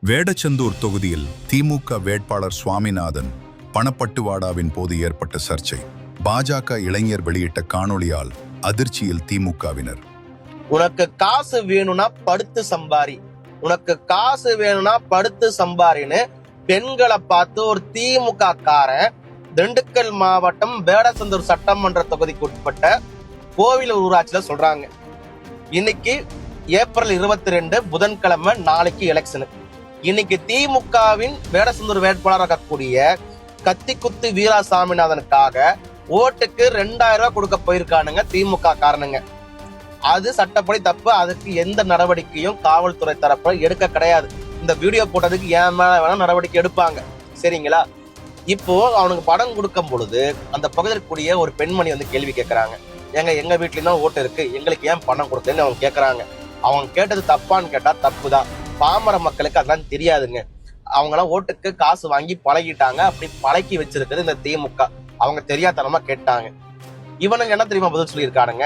வேடச்சந்தூர் தொகுதியில் திமுக வேட்பாளர் சுவாமிநாதன் பணப்பட்டுவாடாவின் போது ஏற்பட்ட சர்ச்சை. பாஜக இளைஞர் வெளியிட்ட காணொளியால் அதிர்ச்சியில் திமுகவினர். உனக்கு காசு வேணும்னா படுத்து சம்பாரி, உனக்கு காசு வேணும்னா படுத்து சம்பாரின்னு பெண்களை பார்த்து ஒரு திமுக காரன் திண்டுக்கல் மாவட்டம் வேடச்சந்தூர் சட்டமன்ற தொகுதிக்கு உட்பட்ட கோவில் ஊராட்சியில சொல்றாங்க. இன்னைக்கு ஏப்ரல் 22 புதன்கிழமை, நாளைக்கு எலெக்ஷனு. இன்னைக்கு திமுகவின் வேடச்சந்தூர் வேட்பாளராக இருக்கக்கூடிய கத்திக்குத்து வீரா சாமிநாதனுக்காக ஓட்டுக்கு 2000 ரூபாய் கொடுக்க போயிருக்கானுங்க திமுக காரணங்க. அது சட்டப்படி தப்பு. அதுக்கு எந்த நடவடிக்கையும் காவல்துறை தரப்புல எடுக்க கிடையாது. இந்த வீடியோ போட்டதுக்கு ஏன் மேல வேணா நடவடிக்கை எடுப்பாங்க, சரிங்களா? இப்போ அவனுக்கு படம் கொடுக்கும் பொழுது அந்த பகுதியில் கூடிய ஒரு பெண்மணி வந்து கேள்வி கேட்கறாங்க. எங்க வீட்லயும் தான் ஓட்டு இருக்கு, எங்களுக்கு ஏன் பணம் கொடுத்தேன்னு அவங்க கேட்கறாங்க. அவங்க கேட்டது தப்பான்னு கேட்டா தப்புதான். பாமர மக்களுக்கு அதெல்லாம் தெரியாதுங்க. அவங்களாம் ஓட்டுக்கு காசு வாங்கி பழகிட்டாங்க. அப்படி பழக்கி வச்சிருக்குது இந்த திமுக. அவங்க தெரியாதனமா கேட்டாங்க. இவனுங்க என்ன தெரியுமா பதில் சொல்லியிருக்கானுங்க?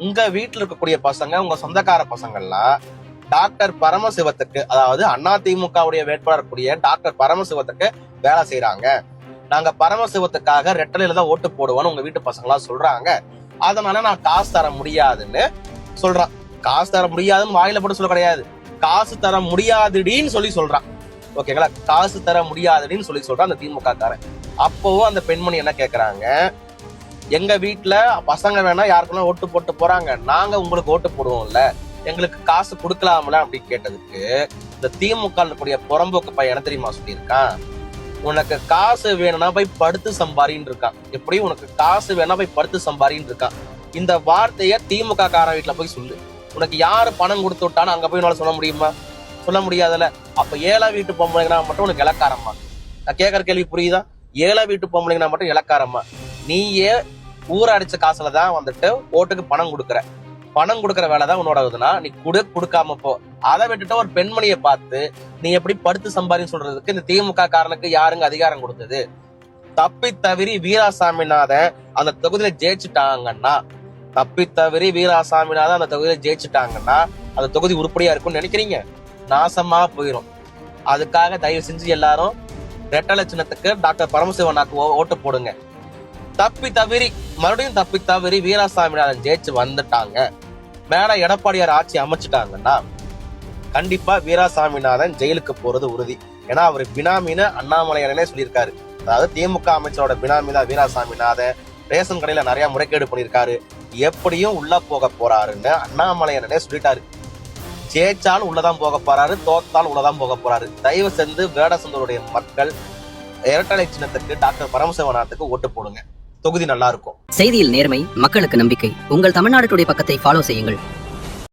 உங்க வீட்டுல இருக்கக்கூடிய பசங்க, உங்க சொந்தக்கார பசங்கள்லாம் டாக்டர் பரமசிவத்துக்கு, அதாவது அண்ணா திமுகவுடைய வேட்பாளர் கூடிய டாக்டர் பரமசிவத்துக்கு வேலை செய்யறாங்க. நாங்க பரமசிவத்துக்காக ரெட்டலையில தான் ஓட்டு போடுவோம்னு உங்க வீட்டு பசங்களா சொல்றாங்க. அதனால நான் காசு தர முடியாதுன்னு சொல்றான். காசு தர முடியாதுன்னு வாயில போட்டு சொல்ல கிடையாது, காசு தர முடியாதுடின்னு சொல்லி சொல்றான். ஓகேங்களா? காசு தர முடியாதுன்னு சொல்லி சொல்றான் அந்த திமுக காரன். அப்பவும் அந்த பெண்மணி என்ன கேக்குறாங்க, எங்க வீட்டுல பசங்க வேணா யாருக்குன்னா ஓட்டு போட்டு போறாங்க, நாங்க உங்களுக்கு ஓட்டு போடுவோம்ல, எங்களுக்கு காசு கொடுக்கலாம்ல அப்படின்னு கேட்டதுக்கு இந்த திமுக கூடிய புறம்போக்கு பையன் என்ன தெரியுமா சொல்லியிருக்கான்? உனக்கு காசு வேணும்னா போய் படுத்து சம்பாரின்னு இருக்கான். எப்படி உனக்கு காசு வேணா போய் படுத்து சம்பாரின்னு இருக்கான். இந்த வார்த்தைய திமுக காரன் வீட்டுல போய் சொல்லு. உனக்கு யாரு பணம் கொடுத்து விட்டான்னு அங்க போய் சொல்ல முடியுமா? சொல்ல முடியாதுல்ல. அப்ப ஏழை வீட்டு பொம்பளைங்கன்னா மட்டும் உனக்கு இலக்காரமா? நான் கேட்கற கேள்வி புரியுதா? ஏழை வீட்டு பொம்பளைங்கன்னா மட்டும் இலக்காரமா? நீயே ஊரை அடிச்ச காசுலதான் வந்துட்டு ஓட்டுக்கு பணம் கொடுக்குற. பணம் கொடுக்குற வேலைதான் உன்னோட. நீ கொடுக்காம போ. அதை விட்டுட்டு ஒரு பெண்மணியை பார்த்து நீ எப்படி படுத்து சம்பாரின்னு சொல்றதுக்கு இந்த திமுக காரனுக்கு யாருங்க அதிகாரம் கொடுத்தது? தப்பி தவிரி வீரா சாமிநாதன் அந்த தொகுதியில ஜெயிச்சுட்டாங்கன்னா, தப்பி தவிரி வீரா சாமிநாதன் அந்த தொகுதியில ஜெயிச்சுட்டாங்கன்னா அந்த தொகுதி உருப்படியா இருக்கும்னு நினைக்கிறீங்க? நாசமா போயிடும். அதுக்காக தயவு செஞ்சு எல்லாரும் ரெட்டலை சின்னத்துக்கு டாக்டர் பரமசிவனாக்கு ஓட்டு போடுங்க. மறுபடியும் தப்பி தவிரி வீரா சாமிநாதன் ஜெயிச்சு வந்துட்டாங்க, மேல எடப்பாடியார் ஆட்சி அமைச்சிட்டாங்கன்னா கண்டிப்பா வீரா சாமிநாதன் ஜெயிலுக்கு போறது உறுதி. ஏன்னா அவர் பினாமின்னு அண்ணாமலையாரனே சொல்லியிருக்காரு. அதாவது திமுக அமைச்சரோட பினாமி தான் வீரா சாமிநாதன். ரேஷன் கடையில நிறைய முறைகேடு பண்ணியிருக்காரு. எப்படியும் உள்ள போக போறாருன்னு அண்ணாமலையாரனே சொல்லிட்டாரு. ஜெயிச்சாலும் உள்ளதான் போக போறாரு, தோத்தாலும் உள்ளதான் போக போறாரு. தயவு செஞ்சு வேடச்சந்தூருடைய மக்கள் இரட்டலை சின்னத்துக்கு டாக்டர் பரமசிவநாதனுக்கு ஓட்டு போடுங்க. தொகுதி நல்லா இருக்கும். செய்தியில் நேர்மை, மக்களுக்கு நம்பிக்கை. உங்கள் தமிழ்நாடு டுடே பக்கத்தை ஃபாலோ செய்யுங்கள்.